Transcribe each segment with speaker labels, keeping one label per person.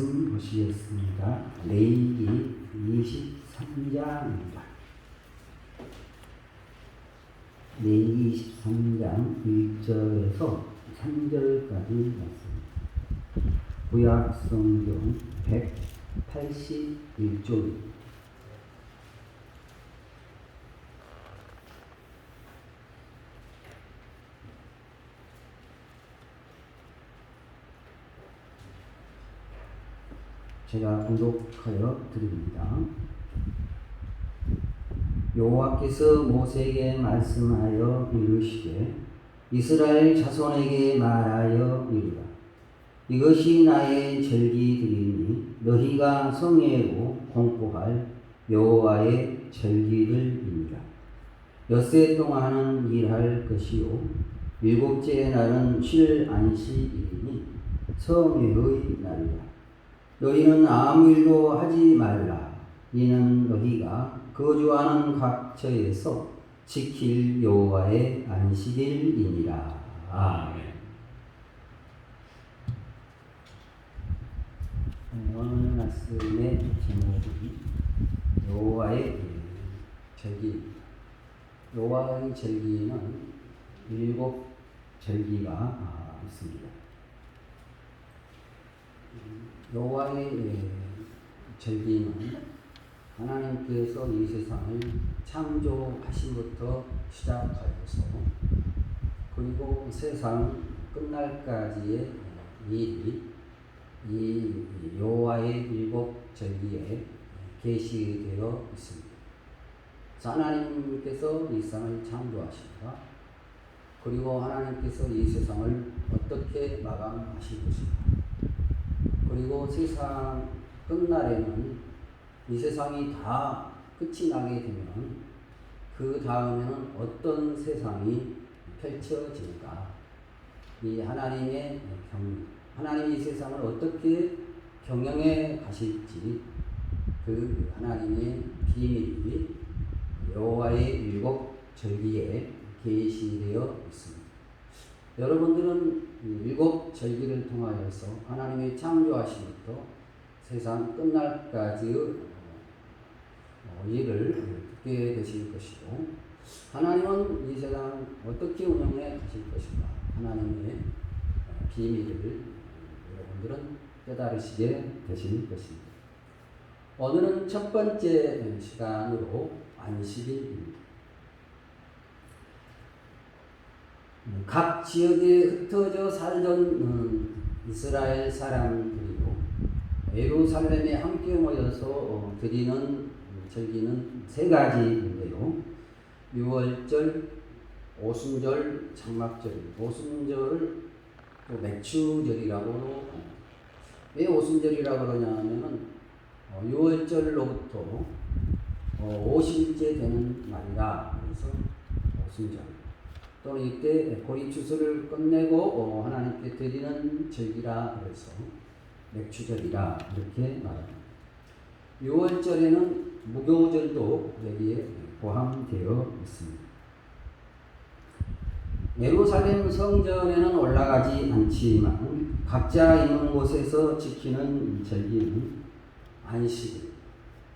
Speaker 1: 말씀 보시겠습니다. 레위기 23장입니다. 레위기 23장 1절에서 3절까지 말씀. 구약 성경 181쪽입니다. 제가 봉독하여 드립니다. 여호와께서 모세에게 말씀하여 이르시되 이스라엘 자손에게 말하여 이르라. 이것이 나의 절기들이니 너희가 성회로 공포할 여호와의 절기들이니라. 엿새 동안은 일할 것이요 일곱째 날은 쉴 안식일이니 성회의 날이라. 너희는 아무 일도 하지 말라. 이는 너희가 거주하는 각처에서 지킬 여호와의 안식일이니라. 아멘. 오늘 말씀의 제목은 여호와의 절기. 여호와의 절기는 7 절기가 있습니다. 여호와의 절기는 하나님께서 이 세상을 창조하신부터 시작하여서 그리고 세상 끝날까지의 일이 이 여호와의 7 절기에 계시되어 있습니다. 하나님께서 이 세상을 창조하신다. 그리고 하나님께서 이 세상을 어떻게 마감하실 것인가. 그리고 세상 끝날에는 이 세상이 다 끝이 나게 되면 그 다음에는 어떤 세상이 펼쳐질까? 이 하나님의 하나님이 이 세상을 어떻게 경영해 가실지 그 하나님의 비밀이 여호와의 7 절기에 계시되어 있습니다. 여러분들은 7 절기를 통하여서 하나님의 창조하심부터 세상 끝날까지의 일을 듣게 되실 것이고 하나님은 이 세상을 어떻게 운영해 가실 것인가 하나님의 비밀을 여러분들은 깨달으시게 되실 것입니다. 오늘은 첫 번째 시간으로 안식일입니다. 각 지역에 흩어져 살던 이스라엘 사람들이요 예루살렘에 함께 모여서 드리는 절기는 3가지인데요. 유월절, 오순절, 장막절. 오순절을 또 맥추절이라고도 합니다. 왜 오순절이라고 그러냐면은 유월절로부터 50일째 되는 날이라 그래서 오순절. 또는 이때 보리추수를 끝내고 하나님께 드리는 절기라 그래서 맥추절이라 이렇게 말합니다. 6월절에는 무교절도 여기에 포함되어 있습니다. 예루살렘 성전에는 올라가지 않지만 각자 있는 곳에서 지키는 절기는 안식일,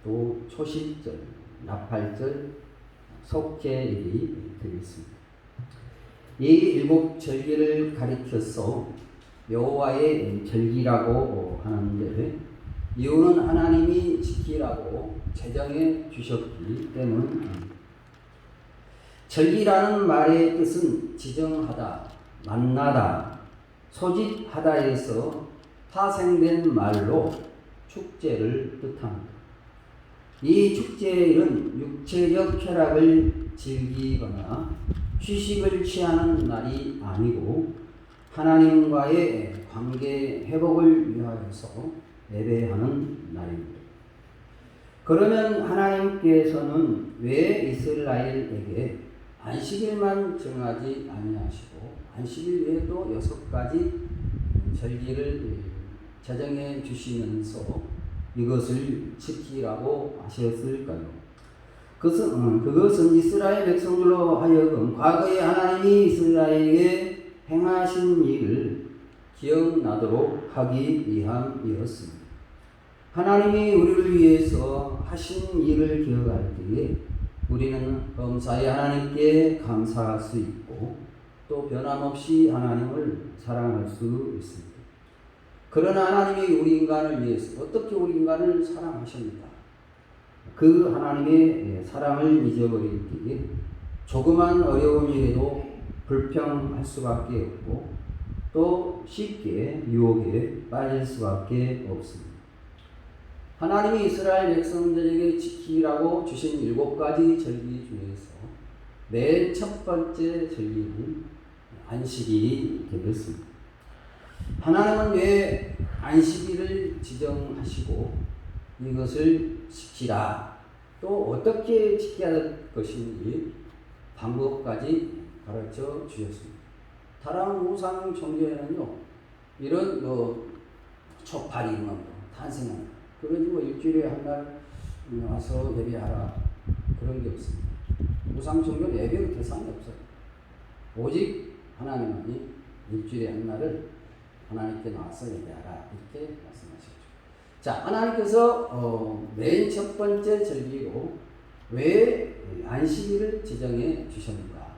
Speaker 1: 또 초실절, 나팔절, 속죄일이 되겠습니다. 이 7 절기를 가리켜서 여호와의 절기라고 하는데 이유는 하나님이 지키라고 제정해 주셨기 때문입니다. 절기라는 말의 뜻은 지정하다, 만나다, 소집하다에서 파생된 말로 축제를 뜻합니다. 이 축제일은 육체적 쾌락을 즐기거나 휴식을 취하는 날이 아니고 하나님과의 관계 회복을 위하여서 예배하는 날입니다. 그러면 하나님께서는 왜 이스라엘에게 안식일만 정하지 아니하시고 안식일 외에도 6가지 절기를 제정해 주시면서 이것을 지키라고 하셨을까요? 그것은 이스라엘 백성들로 하여금 과거에 하나님이 이스라엘에게 행하신 일을 기억나도록 하기 위함이었습니다. 하나님이 우리를 위해서 하신 일을 기억할 때에 우리는 범사에 하나님께 감사할 수 있고 또 변함없이 하나님을 사랑할 수 있습니다. 그러나 하나님이 우리 인간을 위해서 어떻게 우리 인간을 사랑하십니까? 그 하나님의 사랑을 잊어버릴 때에 조그만 어려운 일에도 불평할 수밖에 없고 또 쉽게 유혹에 빠질 수밖에 없습니다. 하나님이 이스라엘 백성들에게 지키라고 주신 7가지 절기 중에서 맨 첫 번째 절기는 안식일이 되었습니다. 하나님은 왜 안식일을 지정하시고 이것을 지키라, 또 어떻게 지켜야 할 것인지 방법까지 가르쳐 주셨습니다. 다른 우상 종교에는요, 이런 초파리 탄생한 그러지 일주일에 한 날 와서 예배하라 그런 게 없습니다. 우상 종교는 예배의 대상이 없어요. 오직 하나님만이 일주일에 한 날을 하나님께 나와서 예배하라 이렇게 말씀하시죠. 자, 하나님께서 맨 첫 번째 절기로 왜 안식일을 지정해 주셨는가?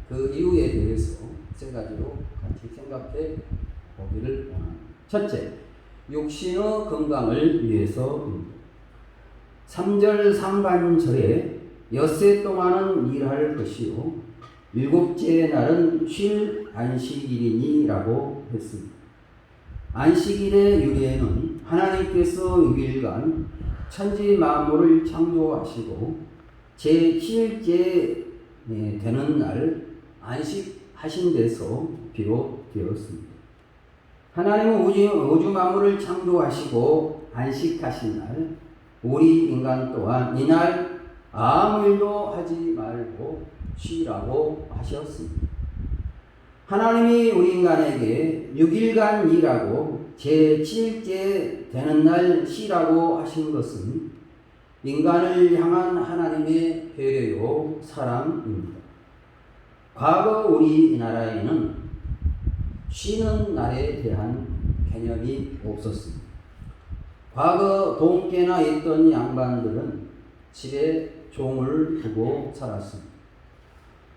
Speaker 1: 그 이유에 대해서 세 가지로 같이 생각해 보기를 원합니다. 첫째, 육신의 건강을 위해서입니다. 3절 상반절에 엿새 동안은 일할 것이요 7째 날은 쉴 안식일이니라고 했습니다. 안식일의 유래는 하나님께서 6일간 천지 만물을 창조하시고 제7일째 되는 날 안식하신 데서 비롯되었습니다. 하나님은 우주 만물을 창조하시고 안식하신 날 우리 인간 또한 이날 아무 일도 하지 말고 쉬라고 하셨습니다. 하나님이 우리 인간에게 6일간 일하고 제7일째 되는 날 쉬라고 하신 것은 인간을 향한 하나님의 배려요 사랑입니다. 과거 우리나라에는 쉬는 날에 대한 개념이 없었습니다. 과거 동계나 있던 양반들은 집에 종을 두고 살았습니다.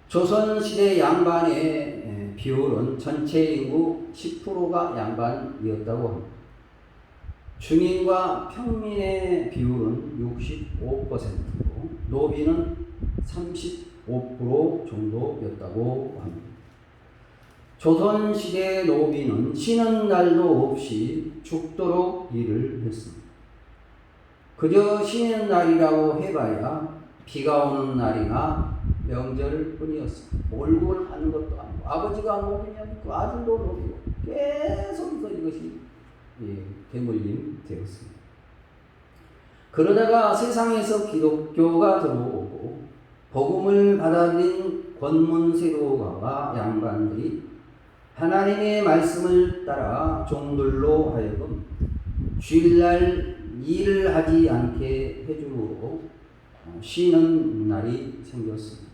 Speaker 1: 조선시대 양반의 비율은 전체 인구 10%가 양반이었다고 합니다. 중인과 평민의 비율은 65%고 노비는 35% 정도였다고 합니다. 조선시대 노비는 쉬는 날도 없이 죽도록 일을 했습니다. 그저 쉬는 날이라고 해봐야 비가 오는 날이나 명절 뿐이었습니다. 몰골 하는 것도 아니고 아버지가 노비면 그 아들도 노비고 계속해서 이것이 대물림 되었습니다. 그러다가 세상에서 기독교가 들어오고 복음을 받아들인 권문세도가와 양반들이 하나님의 말씀을 따라 종들로 하여금 주일날 일을 하지 않게 해주므로 쉬는 날이 생겼습니다.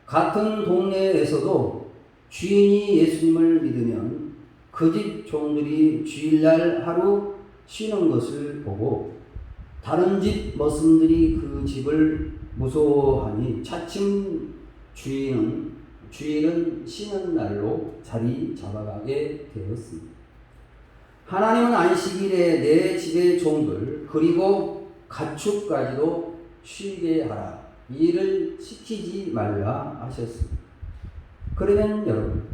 Speaker 1: 같은 동네에서도 주인이 예수님을 믿으면 그 집 종들이 주일날 하루 쉬는 것을 보고 다른 집 머슴들이 그 집을 무서워하니 차츰 주일은 쉬는 날로 자리 잡아가게 되었습니다. 하나님은 안식일에 내 집의 종들 그리고 가축까지도 쉬게 하라, 일을 시키지 말라 하셨습니다. 그러면 여러분,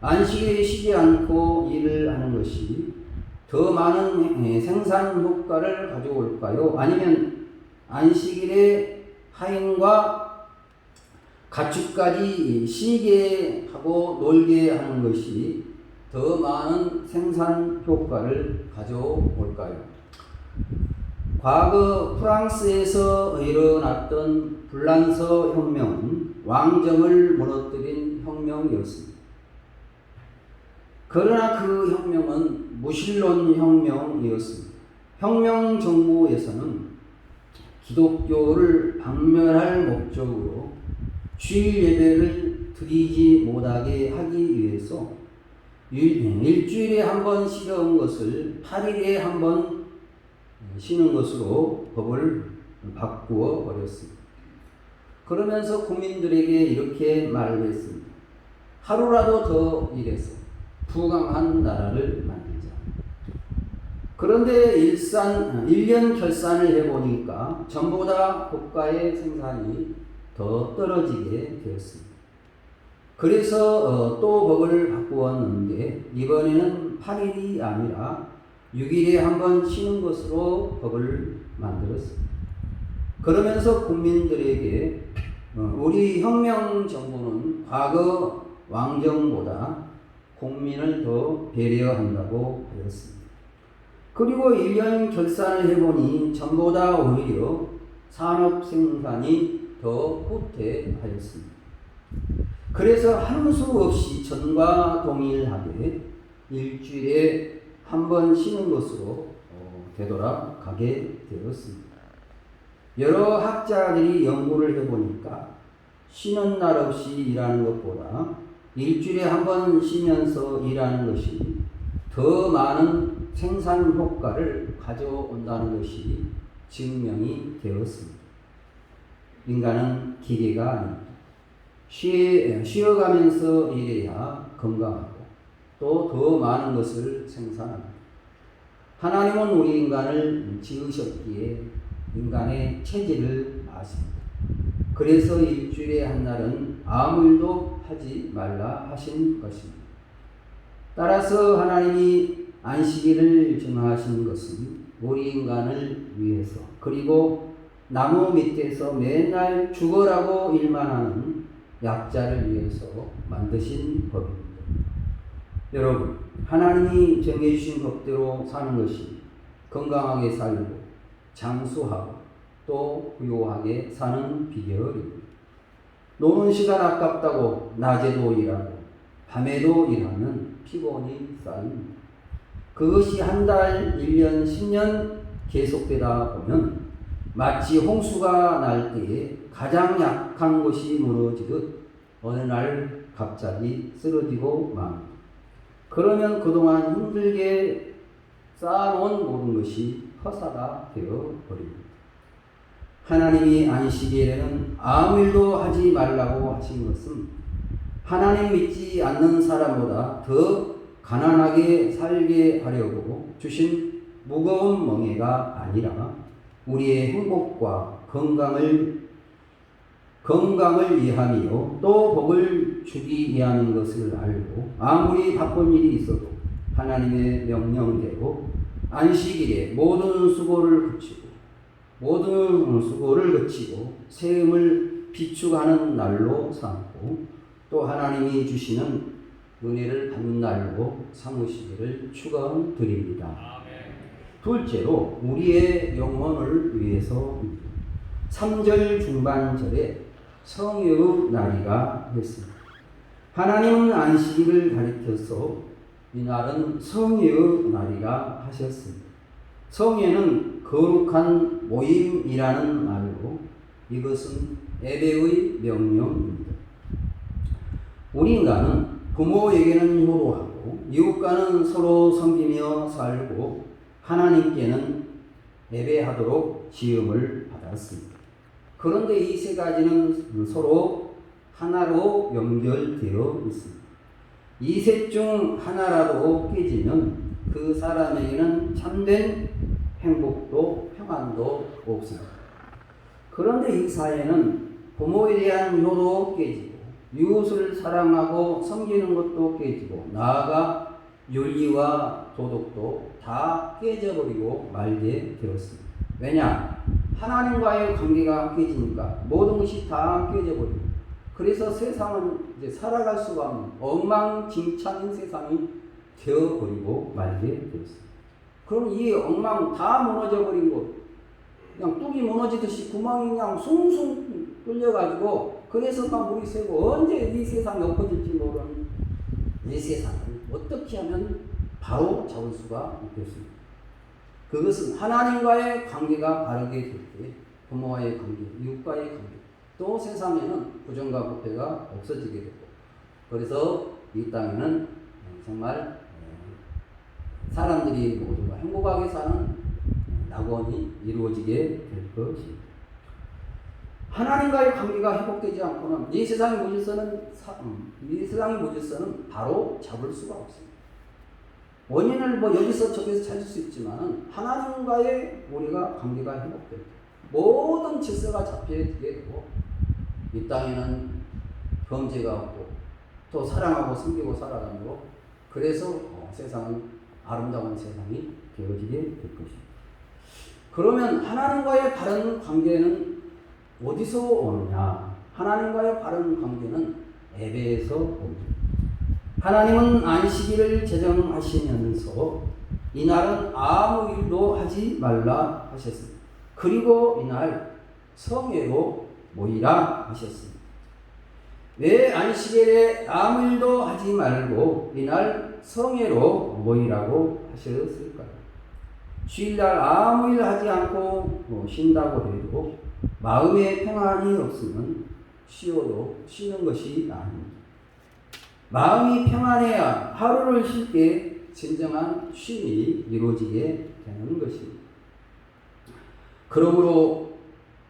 Speaker 1: 안식일에 쉬지 않고 일을 하는 것이 더 많은 생산 효과를 가져올까요? 아니면 안식일에 하인과 가축까지 쉬게 하고 놀게 하는 것이 더 많은 생산 효과를 가져올까요? 과거 프랑스에서 일어났던 불란서 혁명은 왕정을 무너뜨린 혁명이었습니다. 그러나 그 혁명은 무신론 혁명이었습니다. 혁명 정부에서는 기독교를 박멸할 목적으로 주일 예배를 드리지 못하게 하기 위해서 일주일에 한 번 쉬어온 것을 8일에 한 번 쉬는 것으로 법을 바꾸어 버렸습니다. 그러면서 국민들에게 이렇게 말을 했습니다. 하루라도 더 일해서 부강한 나라를 만들자. 그런데 1년 결산을 해보니까 전보다 국가의 생산이 더 떨어지게 되었습니다. 그래서 또 법을 바꾸었는데 이번에는 8일이 아니라 6일에 한 번 쉬는 것으로 법을 만들었습니다. 그러면서 국민들에게 우리 혁명 정부는 과거 왕정보다 국민을 더 배려한다고 하였습니다. 그리고 1년 결산을 해보니 전보다 오히려 산업 생산이 더 후퇴하였습니다. 그래서 하는 수 없이 전과 동일하게 일주일에 한 번 쉬는 것으로 되돌아가게 되었습니다. 여러 학자들이 연구를 해보니까 쉬는 날 없이 일하는 것보다 일주일에 한 번 쉬면서 일하는 것이 더 많은 생산 효과를 가져온다는 것이 증명이 되었습니다. 인간은 기계가 아닙니다. 쉬어가면서 일해야 건강하고 또 더 많은 것을 생산합니다. 하나님은 우리 인간을 지으셨기에 인간의 체질을 아십니다. 그래서 일주일에 한 날은 아무 일도 하지 말라 하신 것입니다. 따라서 하나님이 안식일을 정하신 것은 우리 인간을 위해서 그리고 나무 밑에서 맨날 죽어라고 일만 하는 약자를 위해서 만드신 법입니다. 여러분, 하나님이 정해주신 법대로 사는 것이 건강하게 살고 장수하고 또 부유하게 사는 비결입니다. 노는 시간 아깝다고 낮에도 일하고 밤에도 일하면 피곤이 쌓입니다. 그것이 한 달, 1년, 10년 계속되다 보면 마치 홍수가 날 때에 가장 약한 것이 무너지듯 어느 날 갑자기 쓰러지고 맙니다. 그러면 그동안 힘들게 쌓아놓은 모든 것이 허사가 되어버립니다. 하나님이 안식일에는 아무 일도 하지 말라고 하신 것은 하나님 믿지 않는 사람보다 더 가난하게 살게 하려고 주신 무거운 멍에가 아니라 우리의 행복과 건강을 위함이요 또 복을 주기 위함인 것을 알고 아무리 바쁜 일이 있어도 하나님의 명령대로 안식일에 모든 수고를 그치고 세음을 비축하는 날로 삼고 또 하나님이 주시는 은혜를 받는 날로 삼으시기를 축원드립니다. 둘째로 우리의 영혼을 위해서입니다. 3절 중반절에 성회의 날이라 했습니다. 하나님은 안식일을 가리켜서 이 날은 성회의 날이라 하셨습니다. 성회는 거룩한 모임이라는 말로 이것은 예배의 명령입니다. 우리 인간은 부모에게는 효도하고 이웃과는 서로 섬기며 살고 하나님께는 예배하도록 지음을 받았습니다. 그런데 이 세 가지는 서로 하나로 연결되어 있습니다. 이 셋 중 하나라도 깨지면 그 사람에게는 참된 행복도 평안도 없습니다. 그런데 이 사회는 부모에 대한 효도 깨지고 이웃을 사랑하고 섬기는 것도 깨지고 나아가 윤리와 도덕도 다 깨져버리고 말게 되었습니다. 왜냐? 하나님과의 관계가 깨지니까 모든 것이 다 깨져버리고 그래서 세상은 이제 살아갈 수가 없는 엉망진창인 세상이 되어버리고 말게 되었습니다. 그럼 이 엉망 다 무너져버린 것 그냥 뚝이 무너지듯이 구멍이 그냥 숭숭 뚫려가지고 그래서 막 물이 새고 언제 이 세상이 엎어질지 모르는 이 세상을 어떻게 하면 바로 잡을 수가 있겠습니까? 그것은 하나님과의 관계가 바르게 될 때 부모와의 관계, 이웃과의 관계 또 세상에는 부정과 부패가 없어지게 되고 그래서 이 땅에는 정말 사람들이 모두가 행복하게 사는 낙원 구원이 이루어지게 될 것입니다. 하나님과의 관계가 회복되지 않고는 이 세상의 무질서는 바로 잡을 수가 없습니다. 원인을 여기서 저기서 찾을 수 있지만 하나님과의 우리가 관계가 회복될 때 모든 질서가 잡혀지게 되고 이 땅에는 범죄가 없고 또 사랑하고 섬기고 살아가고 그래서 세상은 아름다운 세상이 되어지게 될 것입니다. 그러면 하나님과의 바른 관계는 어디서 오느냐? 하나님과의 바른 관계는 예배에서 옵니다. 하나님은 안식일을 제정하시면서 이날은 아무 일도 하지 말라 하셨습니다. 그리고 이날 성회로 모이라 하셨습니다. 왜 안식일에 아무 일도 하지 말고 이날 성회로 모이라고 하셨을까요? 주일날 아무 일 하지 않고 쉰다고 해도 마음에 평안이 없으면 쉬어도 쉬는 것이 아닙니다. 마음이 평안해야 하루를 쉴 때 진정한 쉼이 이루어지게 되는 것입니다. 그러므로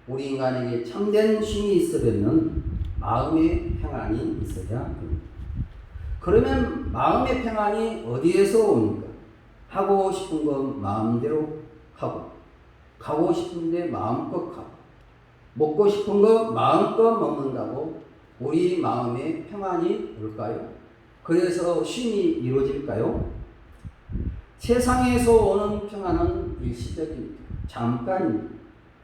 Speaker 1: 우리 인간에게 참된 쉼이 있으려면 마음의 평안이 있어야 합니다. 그러면 마음의 평안이 어디에서 옵니까? 하고 싶은 건 마음대로 하고, 가고 싶은데 마음껏 가고, 먹고 싶은 거 마음껏 먹는다고 우리 마음에 평안이 올까요? 그래서 쉼이 이루어질까요? 세상에서 오는 평안은 일시적입니다. 잠깐입니다.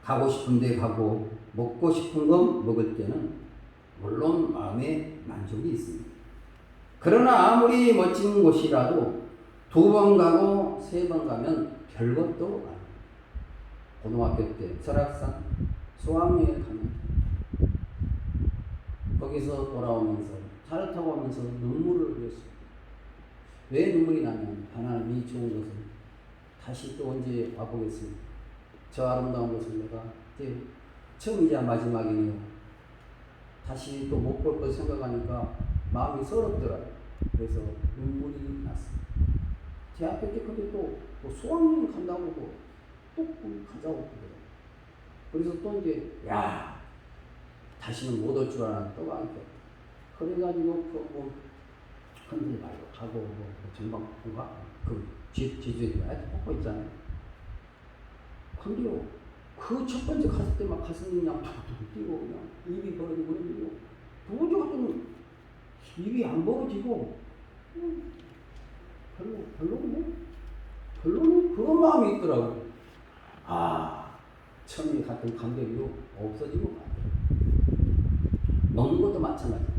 Speaker 1: 가고 싶은데 가고, 먹고 싶은 거 먹을 때는 물론 마음에 만족이 있습니다. 그러나 아무리 멋진 곳이라도 2번 가고 3번 가면 별것도 아닙니다. 고등학교 때 설악산 수학여행 가면 거기서 돌아오면서 차를 타고 오면서 눈물을 흘렸어요. 왜 눈물이 나냐면 하나님이 좋은 것을 다시 또 언제 와보겠습니까? 저 아름다운 것을 내가 이제 처음이자 마지막이네요. 다시 또 못 볼 걸 생각하니까 마음이 서럽더라고요. 그래서 눈물이 났습니다. 대학교 때 근데 또 수학여행 간다고 또 가자고 그러더라고요. 그래서 또 이제 다시는 못 올 줄 알았는데 또 가니까 그래가지고 흔들리 말고 가고 전방가 제주에 폭포 있잖아요. 근데요 그 첫 번째 갔을 때 막 가슴이 그냥 툭툭 뛰고 그냥 입이 벌어지고 그러는데요 두 번째 갔더니 입이 안 벌어지고 별로네 그런 마음이 있더라고요. 처음에 갔던 감격이 없어지고 먹는 것도 마찬가지입니다.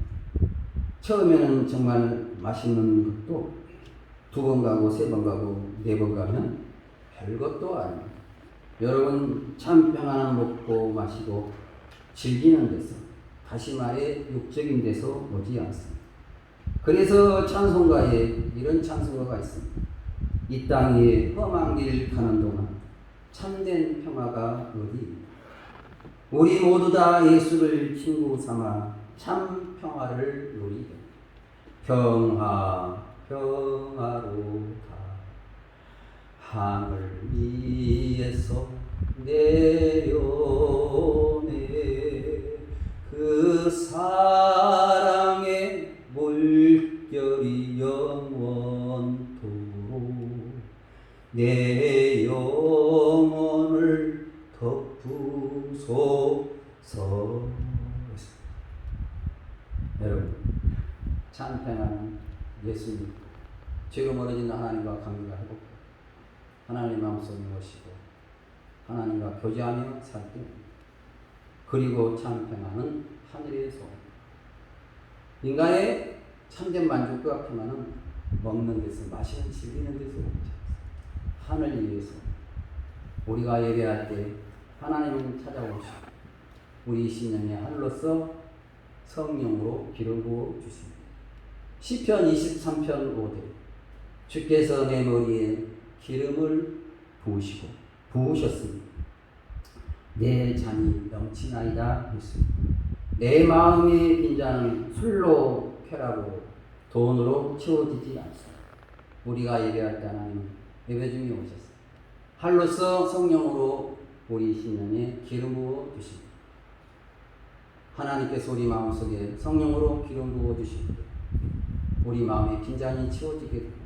Speaker 1: 처음에는 정말 맛있는 것도 2번 가고 3번 가고 4번 가면 별것도 아닙니다. 여러분 참 평안한 먹고 마시고 즐기는 데서 다시 말해 육적인 데서 오지 않습니다. 그래서 찬송가에 이런 찬송가가 있습니다. 이 땅 위에 험한 길 가는 동안 참된 평화가 어디? 우리 모두 다 예수를 친구 삼아 참 평화를 누리게. 평화로다 하늘 위에서 내려오네 그 사랑의 물결이 영원토록 내 영혼을 덮으소서. 여러분 참 평안은 예수님 죄로 멀어진 하나님과 관계가 회복되고 하나님 마음속에 오시고 하나님과 교제하며 살게. 그리고 참 평안은 하늘에서 인간의 참된 만족과 평안은 먹는 데서 마시는 즐기는 데서 오지 않습니다. 하늘 위에서 우리가 예배할 때 하나님은 찾아오시고 우리 심령에 하늘로서 성령으로 기름 부어 주십니다. 시편 23편 5절 주께서 내 머리에 기름을 부으셨습니다. 내 잔이 넘치나이다 했습니다. 내 마음의 빈잔은 술로 쾌라고 돈으로 채워지지 않습니다. 우리가 예배할 때 하나님은 예배 중에 오셨습니다. 할로서 성령으로 우리 심령에 기름 부어 주십니다. 하나님께서 우리 마음속에 성령으로 기름 부어 주십니다. 우리 마음의 빈잔이 채워지게 됩니다.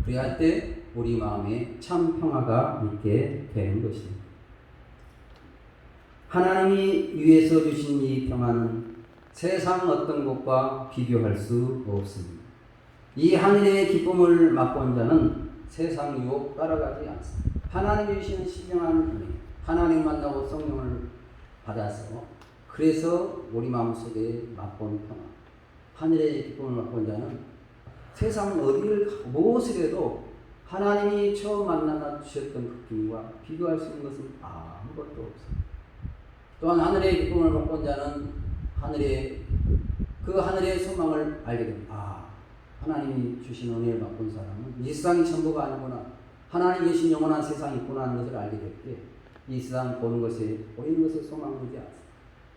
Speaker 1: 그래야 할 때 우리 마음에 참 평화가 있게 되는 것입니다. 하나님이 위에서 주신 이 평화는 세상 어떤 것과 비교할 수 없습니다. 이 하늘의 기쁨을 맛본 자는 세상 유혹 따라가지 않습니다. 하나님이 주시는 신령한 은혜, 하나님 만나고 성령을 받아서 그래서 우리 마음속에 맛본 평화, 하늘의 기쁨을 맛본 자는 세상 어디를 무엇을 해도 하나님이 처음 만나 주셨던 그 기쁨과 비교할 수 있는 것은 아무것도 없습니다. 또한 하늘의 기쁨을 맛본 자는 하늘의 소망을 알게 됩니다. 하나님이 주신 은혜를 맛본 사람은 이 세상이 전부가 아니구나, 하나님 계신 영원한 세상이 있구나 하는 것을 알게 됐기에 이 세상 보는 것에 보이는 것에 소망 두지 않습니다.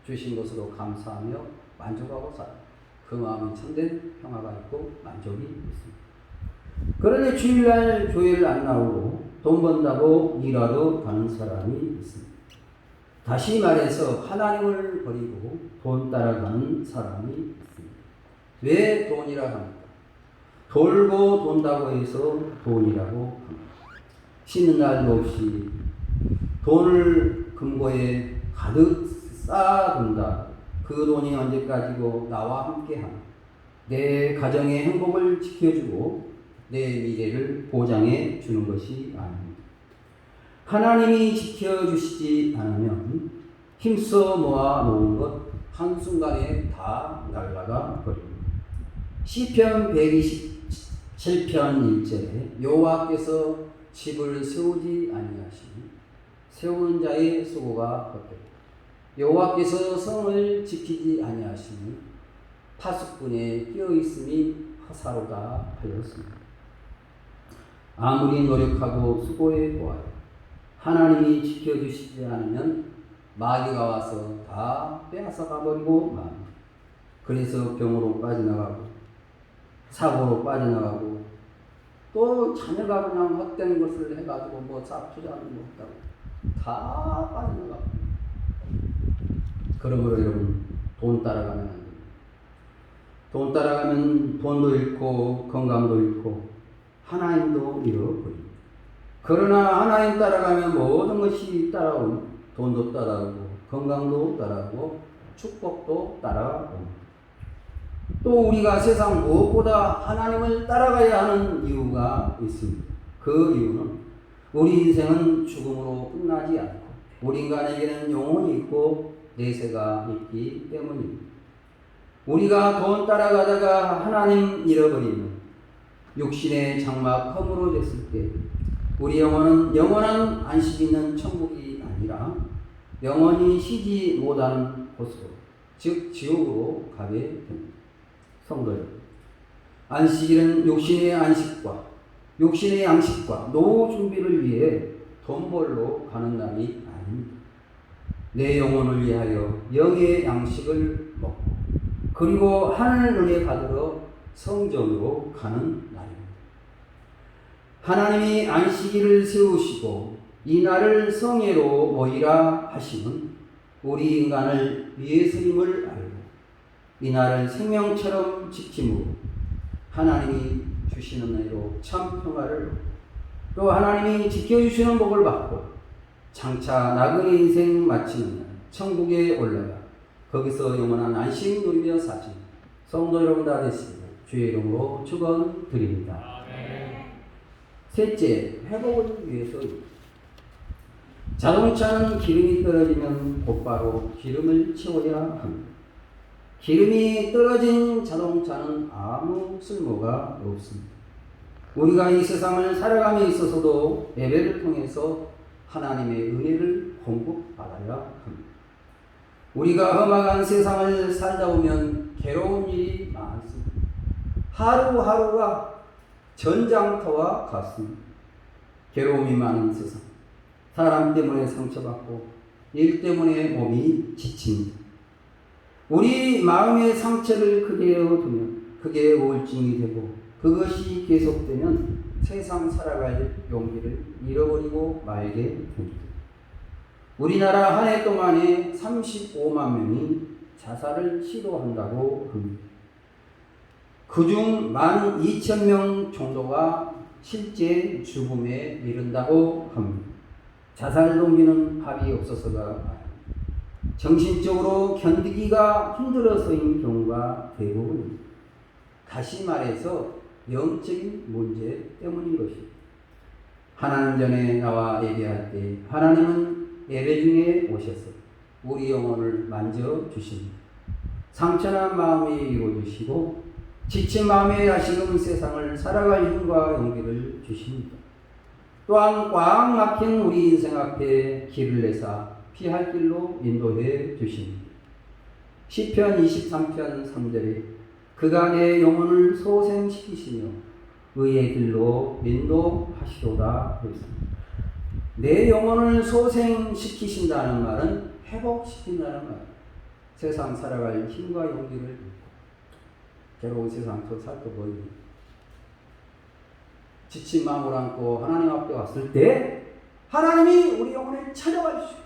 Speaker 1: 주신 것으로 감사하며 만족하고 살아요. 그 마음에 참된 평화가 있고 만족이 있습니다. 그런데 주일날 교회를 안 나오고 돈 번다고 일하러 가는 사람이 있습니다. 다시 말해서 하나님을 버리고 돈 따라가는 사람이 있습니다. 왜 돈이라 합니까? 돌고 돈다고 해서 돈이라고 합니다. 쉬는 날도 없이 돈을 금고에 가득 쌓아둔다. 그 돈이 언제까지고 나와 함께하며 내 가정의 행복을 지켜주고 내 미래를 보장해 주는 것이 아닙니다. 하나님이 지켜주시지 않으면 힘써 모아 놓은 것 한순간에 다 날아가 버립니다. 시편 127편 1절에 여호와께서 집을 세우지 아니하시니 세우는 자의 수고가 헛되고 여호와께서 성을 지키지 아니하시니 파수꾼의 끼어있음이 허사로다 하였습니다. 아무리 노력하고 수고해 보아요. 하나님이 지켜주시지 않으면 마귀가 와서 다 빼앗아가 버리고 맙니다. 그래서 병으로 빠져나가고 사고로 빠져나가고 또 자녀가 그냥 헛된 것을 해가지고 뭐 투자하는 거 없다고 다 빠져나가고. 그러므로 여러분 돈 따라가면 안 됩니다. 돈 따라가면 돈도 잃고 건강도 잃고 하나님도 잃어버립니다. 그러나 하나님 따라가면 모든 것이 따라오고 돈도 따라오고 건강도 따라오고 축복도 따라옵니다. 또 우리가 세상 무엇보다 하나님을 따라가야 하는 이유가 있습니다. 그 이유는 우리 인생은 죽음으로 끝나지 않고 우리 인간에게는 영혼이 있고 내세가 있기 때문입니다. 우리가 돈 따라가다가 하나님 잃어버리면 육신의 장막 허물어졌을 때 우리 영혼은 영원한 안식 있는 천국이 아니라 영원히 쉬지 못하는 곳으로 즉 지옥으로 가게 됩니다. 성도 여러분, 안식일은 육신의 안식과 육신의 양식과 노후 준비를 위해 돈 벌러 가는 날이 아닙니다. 내 영혼을 위하여 영의 양식을 먹고 그리고 하늘 은혜 받으러 성전으로 가는 날입니다. 하나님이 안식일을 세우시고 이 날을 성회로 모이라 하시는 우리 인간을 위해서임을 알고 이 날을 생명처럼 지킴으로 하나님이 주시는 은혜로 참 평화를 또 하나님이 지켜주시는 복을 받고 장차 나그네 인생 마치는 날 천국에 올라가 거기서 영원한 안식 누리며 사시는 성도 여러분 다 되시기를 주의 이름으로 축원드립니다. 셋째, 회복을 위해서입니다. 자동차는 기름이 떨어지면 곧바로 기름을 채워야 합니다. 기름이 떨어진 자동차는 아무 쓸모가 없습니다. 우리가 이 세상을 살아감에 있어서도 예배를 통해서 하나님의 은혜를 공급받아야 합니다. 우리가 험악한 세상을 살다 보면 괴로운 일이 많습니다. 하루하루가 전장터와 같습니다. 괴로움이 많은 세상, 사람 때문에 상처받고 일 때문에 몸이 지칩니다. 우리 마음의 상처를 그대로 두면 그게 우울증이 되고 그것이 계속되면 세상 살아갈 용기를 잃어버리고 말게 됩니다. 우리나라 한 해 동안에 35만 명이 자살을 시도한다고 합니다. 그중 12,000명 정도가 실제 죽음에 이른다고 합니다. 자살 동기는 답이 없어서가 아닙니다. 정신적으로 견디기가 힘들어서인 경우가 대부분입니다. 다시 말해서 영적인 문제 때문인 것입니다. 하나님 전에 나와 예배할 때 하나님은 예배 중에 오셔서 우리 영혼을 만져주십니다. 상처난 마음에 이루어주시고 지친 마음에 다시금 세상을 살아갈 힘과 용기를 주십니다. 또한 꽉 막힌 우리 인생 앞에 길을 내사 피할 길로 인도해 주십니다. 시편 23편 3절에 그가 내 영혼을 소생시키시며 의의 길로 인도하시도다 했습니다. 내 영혼을 소생시키신다는 말은 회복시킨다는 말. 세상 살아갈 힘과 용기를 괴로운 세상 속 살펴보니 지친 마음을 안고 하나님 앞에 왔을 때 하나님이 우리 영혼을 찾아와 주시고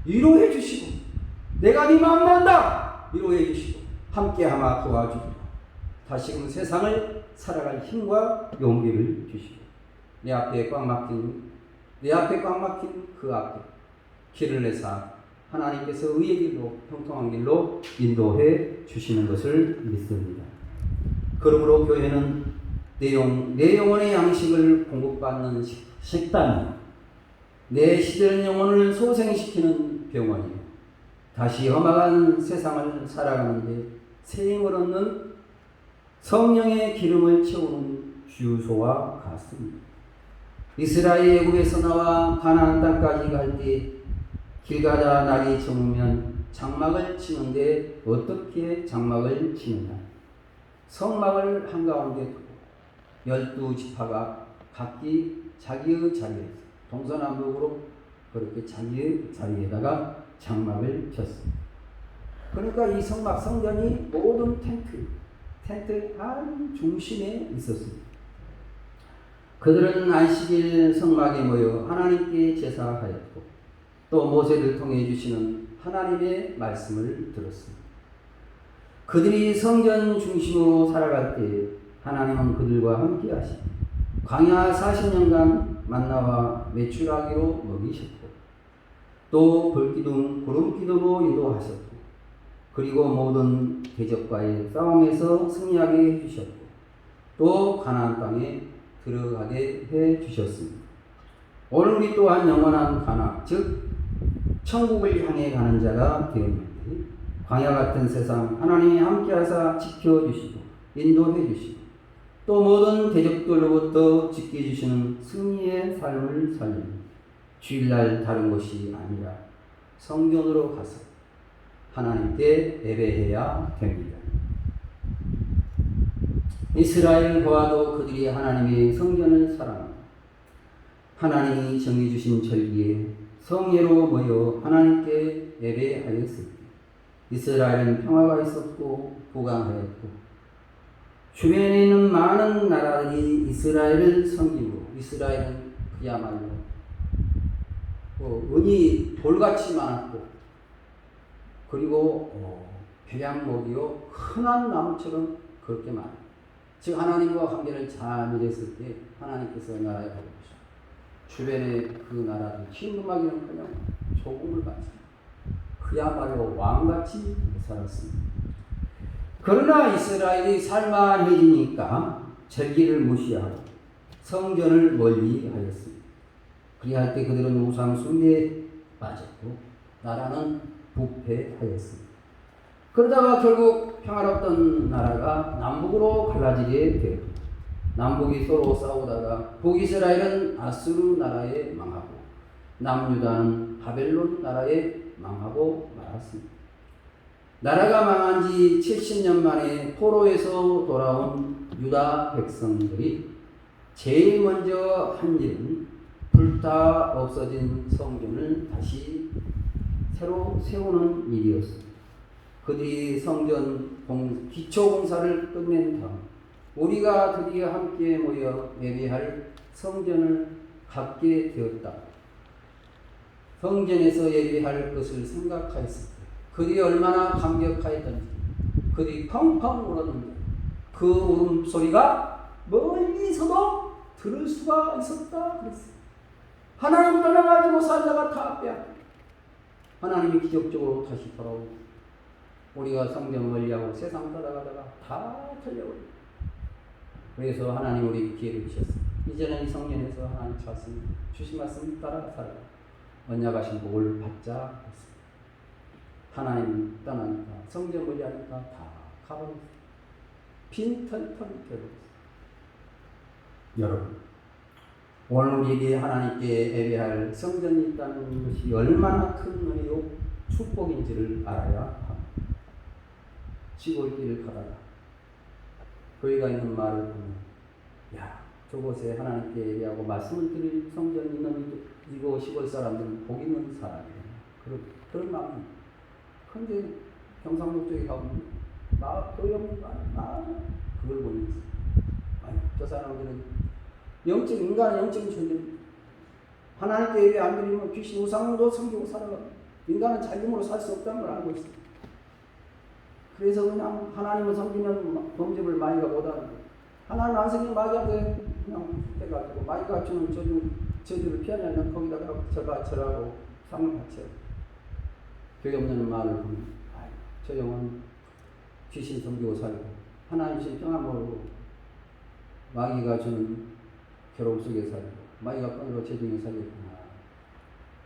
Speaker 1: 위로해 주시고 내가 네 마음 난다 위로해 주시고 함께하마 도와주고 다시금 세상을 살아갈 힘과 용기를 주시고 내 앞에 꽉 막힌 그 앞에 길을 내사 하나님께서 의의 길로 평통한 길로 인도해 주시는 것을 믿습니다. 그러므로 교회는 내 영혼의 양식을 공급받는 식단이요 내 시들은 영혼을 소생시키는 병원이요 다시 험악한 세상을 살아가는데 새 힘을 얻는 성령의 기름을 채우는 주유소와 같습니다. 이스라엘 애굽에서 나와 가나안 땅까지 갈 때 길 가다 날이 저무면 장막을 치는데 어떻게 장막을 치느냐? 성막을 한가운데 두고 12지파가 각기 자기의 자리에서 동서남북으로 그렇게 자기의 자리에다가 장막을 쳤습니다. 그러니까 이 성막 성전이 모든 텐트의 한 중심에 있었습니다. 그들은 안식일 성막에 모여 하나님께 제사하였고 또 모세를 통해 주시는 하나님의 말씀을 들었습니다. 그들이 성전 중심으로 살아갈 때 하나님은 그들과 함께 하시고 광야 40년간 만나와 메추라기로 먹이셨고 또 불기둥 구름기둥으로 인도하셨고 그리고 모든 대적과의 싸움에서 승리하게 해주셨고 또 가나안 땅에 들어가게 해주셨습니다. 오늘 우리 또한 영원한 가나안 즉 천국을 향해 가는 자가 되었는데 광야 같은 세상 하나님이 함께하사 지켜주시고 인도해 주시고 또 모든 대적들로부터 지켜주시는 승리의 삶을 살리는 주일날 다른 것이 아니라 성전으로 가서 하나님께 예배해야 됩니다. 이스라엘 고아도 그들이 하나님의 성전을 사랑하고 하나님이 정해주신 절기에 성례로 모여 하나님께 예배하였을 때 이스라엘은 평화가 있었고 부강하였고 주변에 있는 많은 나라들이 이스라엘을 섬기고 이스라엘은 그야말로 은이 돌같이 많았고 그리고 백양목이요 흔한 나무처럼 그렇게 많아요. 즉 하나님과 관계를 잘 맺었을 때 하나님께서 나라에 가보시고 주변의 그 나라들 흰금하기는커녕 조공을 받습니다. 그야말로 왕같이 살았습니다. 그러나 이스라엘이 살만해지니까 절기를 무시하고 성전을 멀리하였습니다. 그리할 때 그들은 우상 숭배에 빠졌고 나라는 부패하였습니다. 그러다가 결국 평화롭던 나라가 남북으로 갈라지게 되었습니다. 남북이 서로 싸우다가 북이스라엘은 아수르 나라에 망하고 남유다는 바벨론 나라에 망하고 말았습니다. 나라가 망한 지 70년 만에 포로에서 돌아온 유다 백성들이 제일 먼저 한 일은 불타 없어진 성전을 다시 새로 세우는 일이었습니다. 그들이 성전 기초 공사를 끝낸 다음 우리가 드디어 함께 모여 예배할 성전을 갖게 되었다. 성전에서 예배할 것을 생각하였을 때 그들이 얼마나 감격하였던지, 그들이 펑펑 울었는데 그 울음소리가 멀리서도 들을 수가 있었다 그랬어요. 하나님 떠나가지고 살다가 다 빼앗겨 하나님이 기적적으로 다시 돌아오고, 우리가 성경 멀리하고 세상 따라가다가 다 틀려버려. 그래서 하나님 우리에게 기회를 주셨어요. 이제는 이 성전에서 하나님 주신 말씀 따라 살아라. 언약하신 복을 받자 했습니다. 하나님 떠나니까, 성전 멀리하니까 다 가버렸어요. 빈털털 되버렸어요. 여러분, 오늘 우리에게 하나님께 예배할 성전이 있다는 것이 얼마나 큰 은혜요 축복인지를 알아야 합니다. 시골길을 가다가 거기가 있는 마을을 보면, 야, 저곳에 하나님께 예배하고 말씀을 드릴 성전이 있는 이거 시골 사람들은 복 있는 사람이에요. 그런 마음이. 근데 경상도 쪽에 가보면 거의 없는 거 아니야. 그걸 보면서, 아니, 저 사람들은 인간은 영적인 존재입니다. 하나님께 예배 안 드리면 귀신 우상도 섬기고 살아가고, 인간은 자기 힘으로 살 수 없다는 걸 알고 있어요. 그래서 그냥 하나님을 섬기면 범죄를 마귀가 못하는 거예요. 하나님 안 섬기면 마귀가 그냥 해가지고, 마귀가 주는 저주를 피하려면 거기다가 저라고 상을 바쳐요. 교회 없는 말을 보면, 저 영혼 귀신 섬기고 살고 하나님 신 평안 모르고 마귀가 주는 괴로움 속에 살고 마귀가 끈으로 재중에 살겠구나.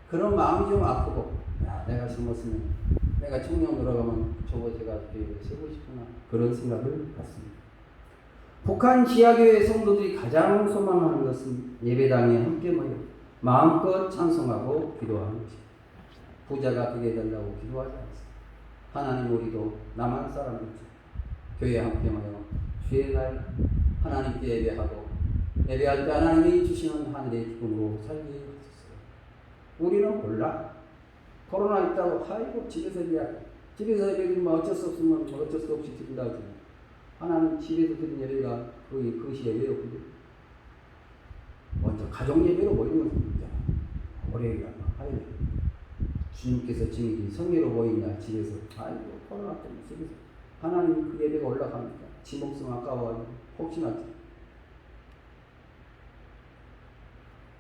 Speaker 1: 그런 마음이 좀 아프고, 야, 내가 젊었으면, 내가 청년 들어가면 저거 제가 교회에 쓰고 싶구나. 그런 생각을 갖습니다. 북한 지하교회 성도들이 가장 소망하는 것은 예배당에 함께 모여 마음껏 찬송하고 기도하는 것입니다. 부자가 되게 된다고 기도하지 않습니다. 하나님, 우리도 남한 사람들처럼 교회에 함께 모여 주의 날 하나님께 예배하고, 예배할 때 하나님이 주시는 하늘의 기쁨으로 살게 하셨어요. 우리는 몰라. 코로나 있다고 아이고 집에서 예배드리면 어쩔 수 없으면 어쩔 수 없이 드린다 하지. 하나님 집에서 드린 예배가 그것이 예배요. 먼저 가정 예배로 모이는 것입니다. 월요일에 하루에 주님께서 증인이 성례로 모인 날 집에서, 아이고 코로나 때문에 집에서 하나님 그 예배가 올라갑니까? 지 목숨 아까워가지고 혹시나.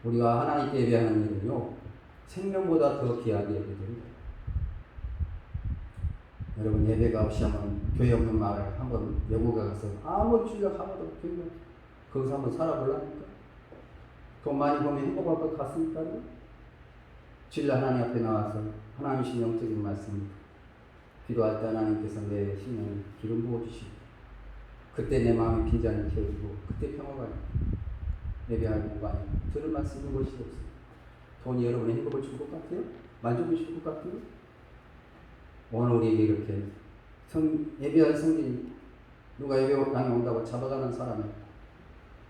Speaker 1: 우리가 하나님께 예배하는 일은요, 생명보다 더 귀하게 예배됩니다. 여러분, 예배가 없이 한번 교회 없는 마을 한번 외국에 가서 아무리 주일날 가봐도 거기서 한번 살아보려니까 돈 많이 벌면 행복할 것 같습니까? 주일날 하나님 앞에 나와서 하나님 신 영적인 말씀 기도할 때 하나님께서 내 심령에 기름 부어주시고, 그때 내 마음이 빈잔을 채워주고, 그때 평화가 예배할 공간에 들을 말씀 있는 것이 없어요. 돈이 여러분의 행복을 줄 것 같아요? 만족을 줄 것 같아요? 오늘 우리에게 이렇게 예배할 성전이 누가 예배당에 온다고 잡아가는 사람이,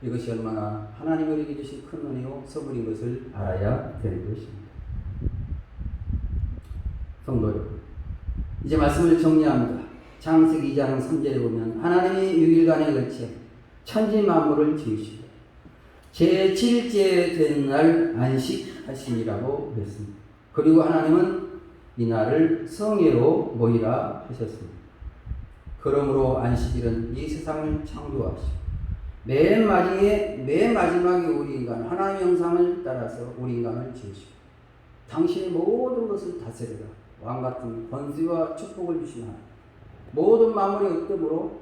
Speaker 1: 이것이 얼마나 하나님 우리에게 주신 큰 은혜요 선물인 것을 알아야 되는 것입니다. 성도 여러분, 이제 말씀을 정리합니다. 창세기 2장 3절에 보면 하나님이 6일간에 걸쳐 천지 만물을 지으시고 제7일째 된 날 안식하시니라고 했습니다. 그리고 하나님은 이 날을 성회로 모이라 하셨습니다. 그러므로 안식일은 이 세상을 창조하시고 맨 마지막에 우리 인간 하나님의 형상을 따라서 우리 인간을 지으시고 당신의 모든 것을 다스려라. 왕같은 권세와 축복을 주신 하나님, 모든 만물의 으뜸으로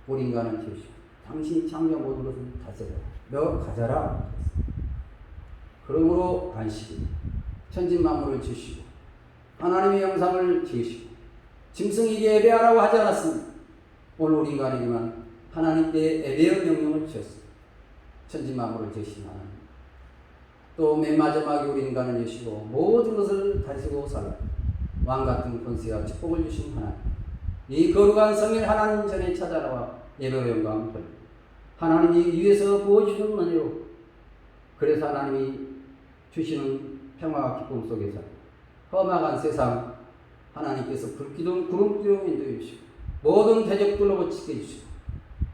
Speaker 1: 우리 인간을 지으시고 당신이 창조한 모든 것을 다스려라. 너 가져라. 그러므로 안식일, 천지 만물을 지으시고 하나님의 형상을 지으시고 짐승에게 예배하라고 하지 않았습니다. 오늘 우리 인간에게만 하나님께 예배의 명령을 주셨습니다. 천지 만물을 지으신 하나님, 또 맨 마지막에 우리 인간을 주시고 모든 것을 다스리고 살아 왕같은 권세와 축복을 주신 하나님, 이 거룩한 성일 하나님 전에 찾아나와 예배의 영광을 돌리고 하나님이 위에서 부어주시는 은혜로, 그래서 하나님이 주시는 평화와 기쁨 속에서 험악한 세상 하나님께서 불기둥 구름기둥 인도해 주시고 모든 대적들로 지켜 주시고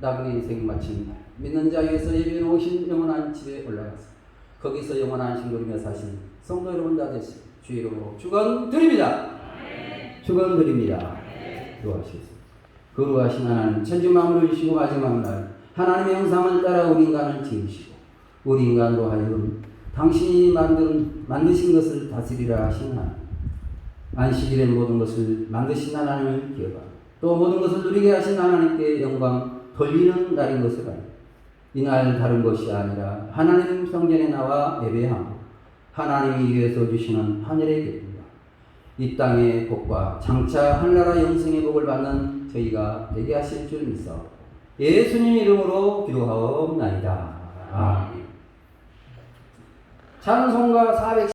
Speaker 1: 나그네 인생 마치는 날 믿는 자 위에서 예비해 놓으신 영원한 집에 올라가서 거기서 영원한 신도리며 사신 성도 여러분 다 되시고 주 이름으로 축원드립니다. 축원드립니다. 기도하시겠습니다. 거룩하신 하나님 천지 만물을 주시고 마지막 날 하나님의 형상을 따라 우리 인간을 지으시고 우리 인간으로 하여금 당신이 만드신 것을 다스리라 하신 하나님, 안식일에 모든 것을 만드신 하나님을 기억하고 또 모든 것을 누리게 하신 하나님께 영광 돌리는 날인 것을 알고 이날 다른 것이 아니라 하나님 성전에 나와 예배하고 하나님이 위에서 주시는 하늘의 기쁨과 이 땅의 복과 장차 한나라 영생의 복을 받는 저희가 되게 하실 줄 믿사옵고 예수님 이름으로 기도하옵나이다. 아멘. 찬송가 410